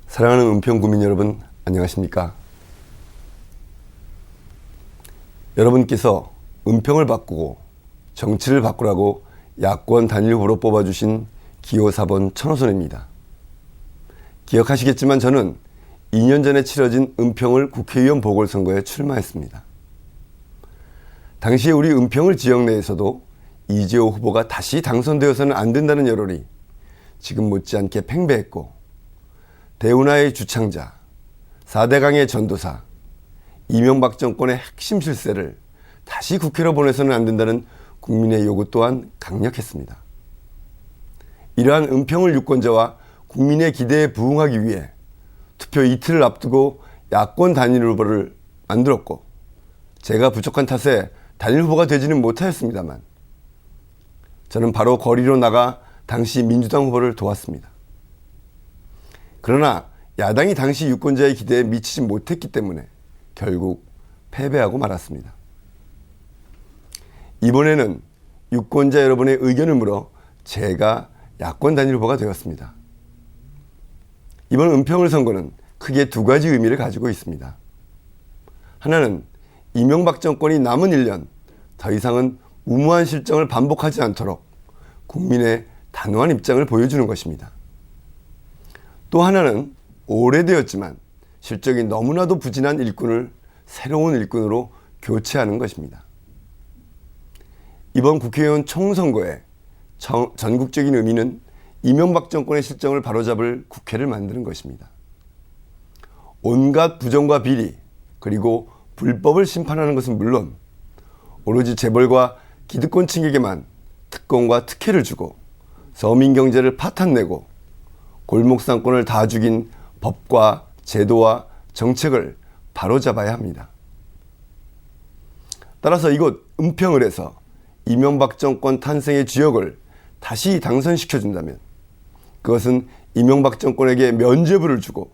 사랑하는 은평구민 여러분, 안녕하십니까? 여러분께서 은평을 바꾸고 정치를 바꾸라고 야권 단일 후보로 뽑아주신 기호 4번 천호선입니다. 기억하시겠지만 저는 2년 전에 치러진 은평을 국회의원 보궐선거에 출마했습니다. 당시에 우리 은평을 지역 내에서도 이재호 후보가 다시 당선되어서는 안 된다는 여론이 지금 못지않게 팽배했고, 대운하의 주창자, 4대강의 전도사, 이명박 정권의 핵심 실세를 다시 국회로 보내서는 안 된다는 국민의 요구 또한 강력했습니다. 이러한 은평을 유권자와 국민의 기대에 부응하기 위해 투표 이틀을 앞두고 야권 단일 후보를 만들었고, 제가 부족한 탓에 단일 후보가 되지는 못하였습니다만 저는 바로 거리로 나가 당시 민주당 후보를 도왔습니다. 그러나 야당이 당시 유권자의 기대에 미치지 못했기 때문에 결국 패배하고 말았습니다. 이번에는 유권자 여러분의 의견을 물어 제가 야권 단일 후보가 되었습니다. 이번 은평을 선거는 크게 두 가지 의미를 가지고 있습니다. 하나는 이명박 정권이 남은 1년 더 이상은 무모한 실정을 반복하지 않도록 국민의 단호한 입장을 보여주는 것입니다. 또 하나는 오래되었지만 실적이 너무나도 부진한 일꾼을 새로운 일꾼으로 교체하는 것입니다. 이번 국회의원 총선거의 전국적인 의미는 이명박 정권의 실정을 바로잡을 국회를 만드는 것입니다. 온갖 부정과 비리 그리고 불법을 심판하는 것은 물론 오로지 재벌과 기득권 층에게만 특권과 특혜를 주고 서민 경제를 파탄내고 골목 상권을 다 죽인 법과 제도와 정책을 바로잡아야 합니다. 따라서 이곳 은평을 해서 이명박 정권 탄생의 주역을 다시 당선시켜준다면 그것은 이명박 정권에게 면죄부를 주고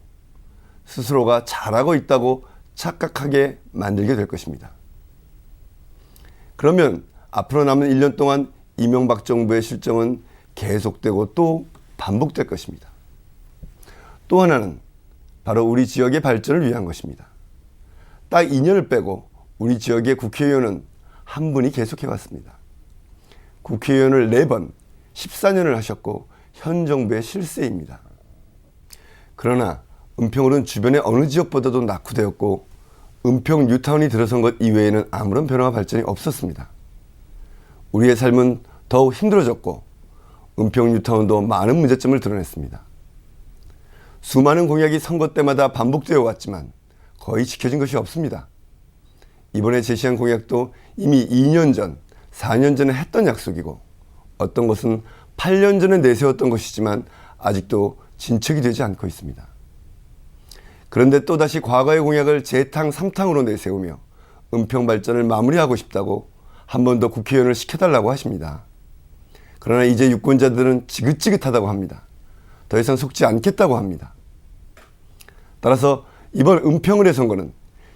스스로가 잘하고 있다고 착각하게 만들게 될 것입니다. 그러면 앞으로 남은 1년 동안 이명박 정부의 실정은 계속되고 또 반복될 것입니다. 또 하나는 바로 우리 지역의 발전을 위한 것입니다. 딱 2년을 빼고 우리 지역의 국회의원은 한 분이 계속해왔습니다. 국회의원을 4번, 14년을 하셨고 현 정부의 실세입니다. 그러나 은평은 주변의 어느 지역보다도 낙후되었고 은평 뉴타운이 들어선 것 이외에는 아무런 변화와 발전이 없었습니다. 우리의 삶은 더욱 힘들어졌고 은평 뉴타운도 많은 문제점을 드러냈습니다. 수많은 공약이 선거 때마다 반복되어 왔지만 거의 지켜진 것이 없습니다. 이번에 제시한 공약도 이미 2년 전, 4년 전에 했던 약속이고 어떤 것은 8년 전에 내세웠던 것이지만 아직도 진척이 되지 않고 있습니다. 그런데 또다시 과거의 공약을 재탕 3탕으로 내세우며 은평 발전을 마무리하고 싶다고 한 번 더 국회의원을 시켜달라고 하십니다. 그러나 이제 유권자들은 지긋지긋하다고 합니다. 더 이상 속지 않겠다고 합니다. 따라서 이번 은평을의 선거는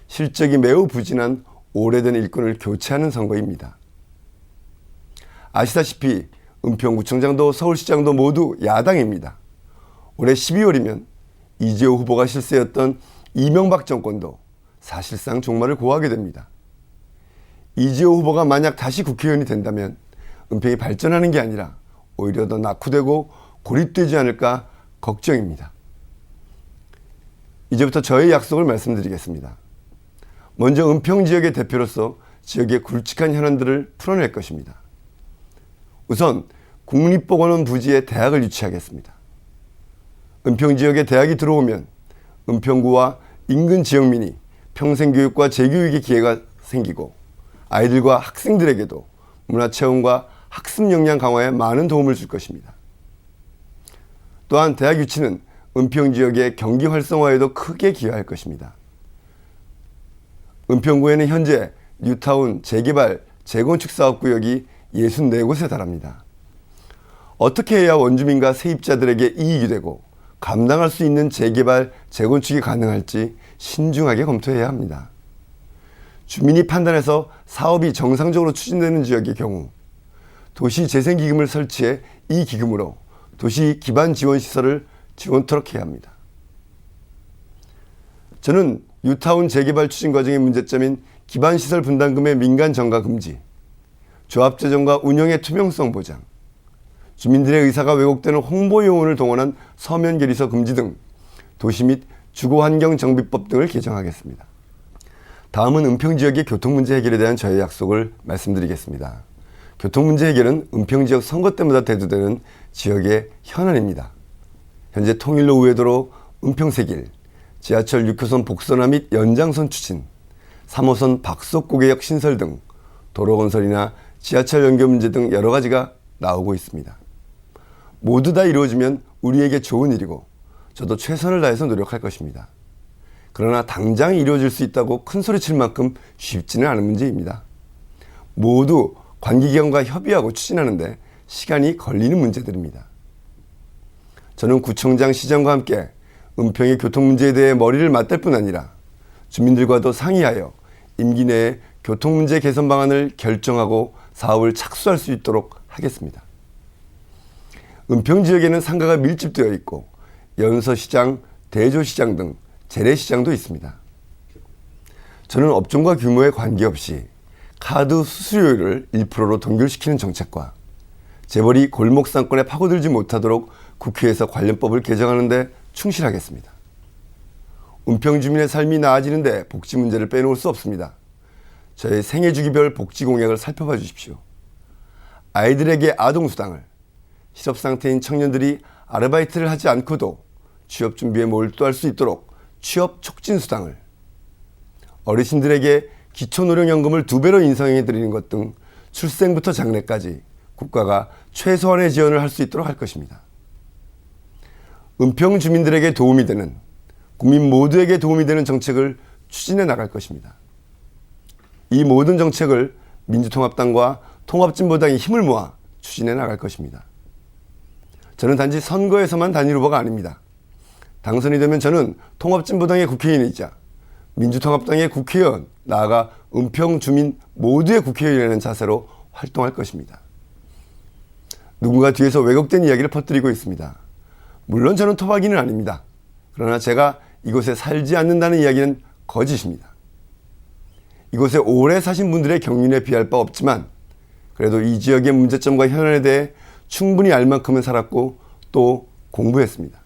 실적이 매우 부진한 오래된 일꾼을 교체하는 선거입니다. 아시다시피 은평구청장도 서울시장도 모두 야당입니다. 올해 12월이면 이재호 후보가 실세였던 이명박 정권도 사실상 종말을 고하게 됩니다. 이재호 후보가 만약 다시 국회의원이 된다면 은평이 발전하는 게 아니라 오히려 더 낙후되고 고립되지 않을까 걱정입니다. 이제부터 저의 약속을 말씀드리겠습니다. 먼저 은평 지역의 대표로서 지역의 굵직한 현안들을 풀어낼 것입니다. 우선 국립보건원 부지에 대학을 유치하겠습니다. 은평 지역에 대학이 들어오면 은평구와 인근 지역민이 평생교육과 재교육의 기회가 생기고 아이들과 학생들에게도 문화체험과 학습 역량 강화에 많은 도움을 줄 것입니다. 또한 대학 유치는 은평 지역의 경기 활성화에도 크게 기여할 것입니다. 은평구에는 현재 뉴타운 재개발, 재건축 사업구역이 64곳에 달합니다. 어떻게 해야 원주민과 세입자들에게 이익이 되고 감당할 수 있는 재개발, 재건축이 가능할지 신중하게 검토해야 합니다. 주민이 판단해서 사업이 정상적으로 추진되는 지역의 경우 도시재생기금을 설치해 이 기금으로 도시 기반 지원 시설을 지원토록 해야 합니다. 저는 뉴타운 재개발 추진 과정의 문제점인 기반시설 분담금의 민간 전가 금지, 조합 재정과 운영의 투명성 보장, 주민들의 의사가 왜곡되는 홍보 요원을 동원한 서면 결의서 금지 등 도시 및 주거환경정비법 등을 개정하겠습니다. 다음은 은평지역의 교통문제 해결에 대한 저의 약속을 말씀드리겠습니다. 교통문제 해결은 은평지역 선거 때마다 대두되는 지역의 현안입니다. 현재 통일로 우회도로 은평세길, 지하철 6호선 복선화 및 연장선 추진, 3호선 박석고개역 신설 등 도로 건설이나 지하철 연결 문제 등 여러 가지가 나오고 있습니다. 모두 다 이루어지면 우리에게 좋은 일이고 저도 최선을 다해서 노력할 것입니다. 그러나 당장 이루어질 수 있다고 큰소리칠 만큼 쉽지는 않은 문제입니다. 모두 관계기관과 협의하고 추진하는데 시간이 걸리는 문제들입니다. 저는 구청장, 시장과 함께 은평의 교통 문제에 대해 머리를 맞댈 뿐 아니라 주민들과도 상의하여 임기 내에 교통 문제 개선 방안을 결정하고 사업을 착수할 수 있도록 하겠습니다. 은평 지역에는 상가가 밀집되어 있고 연서시장, 대조시장 등 재래시장도 있습니다. 저는 업종과 규모에 관계없이 카드 수수료율을 1%로 동결시키는 정책과 재벌이 골목 상권에 파고들지 못하도록 국회에서 관련법을 개정하는 데 충실하겠습니다. 은평 주민의 삶이 나아지는데 복지 문제를 빼놓을 수 없습니다. 저의 생애주기별 복지 공약을 살펴봐 주십시오. 아이들에게 아동수당을, 실업상태인 청년들이 아르바이트를 하지 않고도 취업 준비에 몰두할 수 있도록 취업 촉진수당을, 어르신들에게 기초노령연금을 2배로 인상해드리는 것 등 출생부터 장래까지 국가가 최소한의 지원을 할 수 있도록 할 것입니다. 은평 주민들에게 도움이 되는, 국민 모두에게 도움이 되는 정책을 추진해 나갈 것입니다. 이 모든 정책을 민주통합당과 통합진보당이 힘을 모아 추진해 나갈 것입니다. 저는 단지 선거에서만 단일 후보가 아닙니다. 당선이 되면 저는 통합진보당의 국회의원이자 민주통합당의 국회의원, 나아가 은평 주민 모두의 국회의원이라는 자세로 활동할 것입니다. 누군가 뒤에서 왜곡된 이야기를 퍼뜨리고 있습니다. 물론 저는 토박이는 아닙니다. 그러나 제가 이곳에 살지 않는다는 이야기는 거짓입니다. 이곳에 오래 사신 분들의 경륜에 비할 바 없지만 그래도 이 지역의 문제점과 현안에 대해 충분히 알 만큼은 살았고 또 공부했습니다.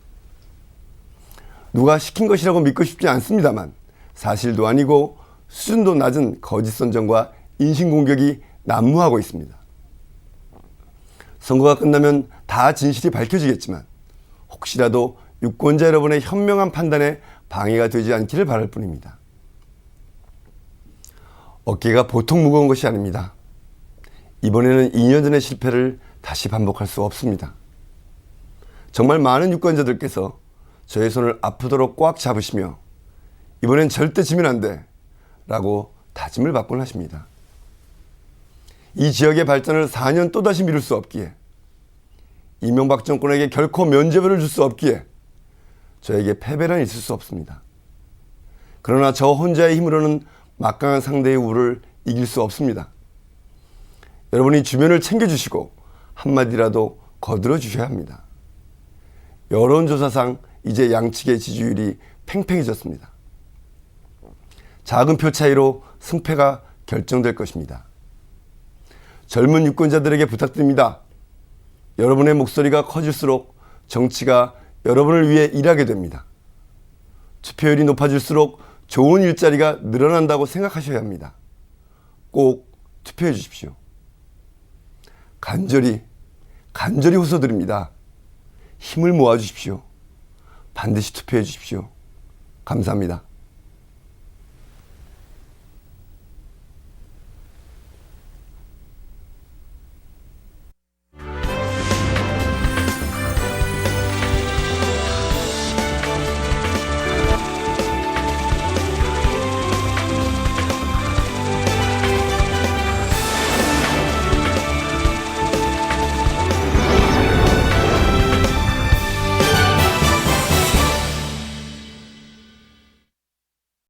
누가 시킨 것이라고 믿고 싶지 않습니다만 사실도 아니고 수준도 낮은 거짓 선전과 인신공격이 난무하고 있습니다. 선거가 끝나면 다 진실이 밝혀지겠지만 혹시라도 유권자 여러분의 현명한 판단에 방해가 되지 않기를 바랄 뿐입니다. 어깨가 보통 무거운 것이 아닙니다. 이번에는 2년 전의 실패를 다시 반복할 수 없습니다. 정말 많은 유권자들께서 저의 손을 아프도록 꽉 잡으시며 이번엔 절대 지면 안 돼 라고 다짐을 받곤 하십니다. 이 지역의 발전을 4년 또다시 미룰 수 없기에, 이명박 정권에게 결코 면죄부를 줄 수 없기에 저에게 패배란 있을 수 없습니다. 그러나 저 혼자의 힘으로는 막강한 상대의 우를 이길 수 없습니다. 여러분이 주변을 챙겨주시고 한마디라도 거들어 주셔야 합니다. 여론조사상 이제 양측의 지지율이 팽팽해졌습니다. 작은 표 차이로 승패가 결정될 것입니다. 젊은 유권자들에게 부탁드립니다. 여러분의 목소리가 커질수록 정치가 여러분을 위해 일하게 됩니다. 투표율이 높아질수록 좋은 일자리가 늘어난다고 생각하셔야 합니다. 꼭 투표해 주십시오. 간절히 호소드립니다. 힘을 모아 주십시오. 반드시 투표해 주십시오. 감사합니다.